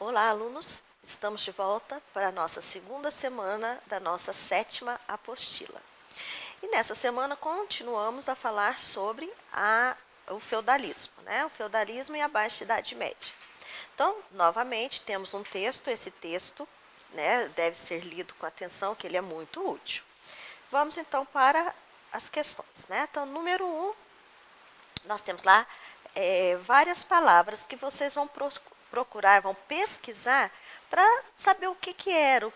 Olá, alunos! Estamos de volta para a nossa segunda semana da nossa 7ª apostila. E nessa semana continuamos a falar sobre o feudalismo, né? O feudalismo e a Baixa Idade Média. Então, novamente, temos um texto, esse texto, né, deve ser lido com atenção, que ele é muito útil. Vamos então para as questões, né? Então, número 1, nós temos lá várias palavras que vocês vão procurar, vão pesquisar para saber o que era,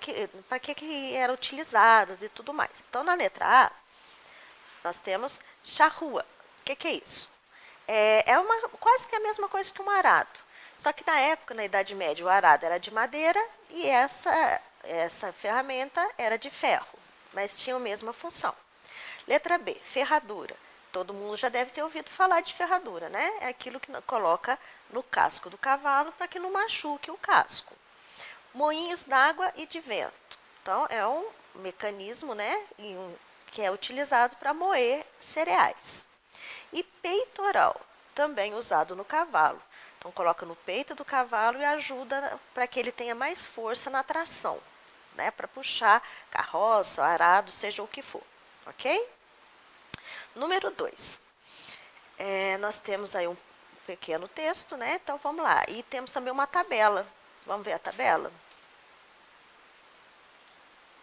para que era utilizado e tudo mais. Então, na letra A, nós temos charrua. O que é isso? Quase que a mesma coisa que um arado. Só que na época, na Idade Média, o arado era de madeira e essa ferramenta era de ferro, mas tinha a mesma função. Letra B, ferradura. Todo mundo já deve ter ouvido falar de ferradura, né? É aquilo que coloca no casco do cavalo para que não machuque o casco. Moinhos d'água e de vento. Então, é um mecanismo, né, que é utilizado para moer cereais. E peitoral, também usado no cavalo. Então, coloca no peito do cavalo e ajuda para que ele tenha mais força na tração, né, para puxar carroça, arado, seja o que for, ok? Número 2, nós temos aí um pequeno texto, né? Então, vamos lá. E temos também uma tabela. Vamos ver a tabela?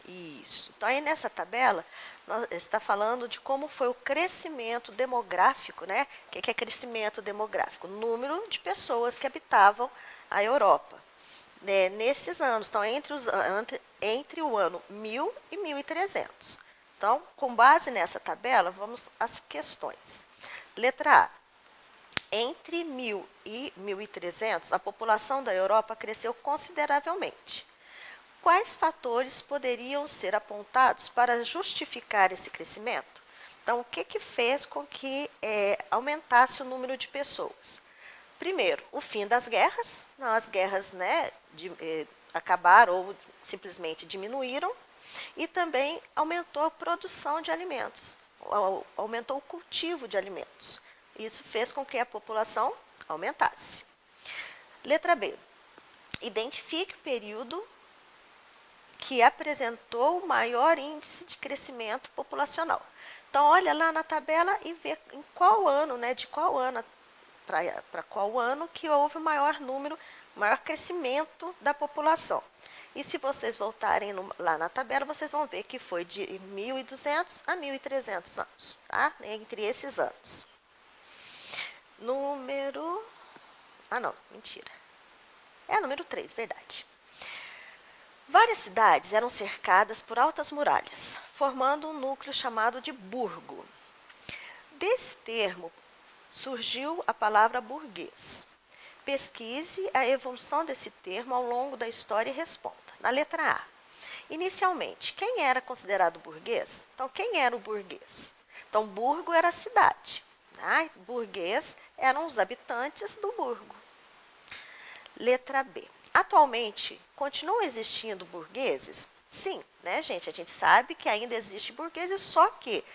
Isso. Então, aí nessa tabela, está falando de como foi o crescimento demográfico, né? O que é crescimento demográfico? Número de pessoas que habitavam a Europa, né, nesses anos. Então, entre o ano 1000 e 1300. Então, com base nessa tabela, vamos às questões. Letra A. Entre 1000 e 1300, a população da Europa cresceu consideravelmente. Quais fatores poderiam ser apontados para justificar esse crescimento? Então, o que fez com que aumentasse o número de pessoas? Primeiro, o fim das guerras. As guerras, né, acabaram ou simplesmente diminuíram. E também aumentou a produção de alimentos, aumentou o cultivo de alimentos. Isso fez com que a população aumentasse. Letra B. Identifique o período que apresentou o maior índice de crescimento populacional. Então, olha lá na tabela e vê em qual ano, né, de qual ano para qual ano que houve o maior número, maior crescimento da população. E se vocês voltarem lá na tabela, vocês vão ver que foi de 1200 a 1300 anos, tá? Entre esses anos. Número... não, mentira. Número 3, verdade. Várias cidades eram cercadas por altas muralhas, formando um núcleo chamado de burgo. Desse termo surgiu a palavra burguês. Pesquise a evolução desse termo ao longo da história e responda. Na letra A. Inicialmente, quem era considerado burguês? Então, quem era o burguês? Então, burgo era a cidade. Né? Burguês eram os habitantes do burgo. Letra B. Atualmente, continuam existindo burgueses? Sim, né, gente? A gente sabe que ainda existe burgueses, só que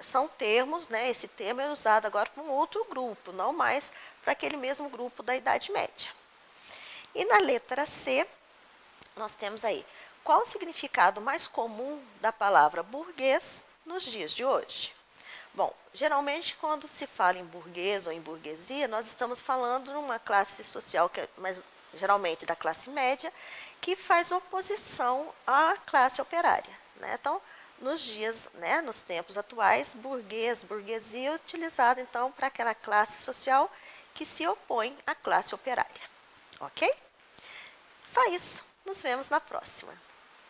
são termos, né? Esse termo é usado agora para um outro grupo, não mais para aquele mesmo grupo da Idade Média. E na letra C, nós temos aí, qual o significado mais comum da palavra burguês nos dias de hoje? Bom, geralmente quando se fala em burguês ou em burguesia, nós estamos falando de uma classe social, mas geralmente da classe média, que faz oposição à classe operária, né? Então, nos dias, né, nos tempos atuais, burguês, burguesia é utilizado então para aquela classe social que se opõe à classe operária, ok? Só isso. Nos vemos na próxima.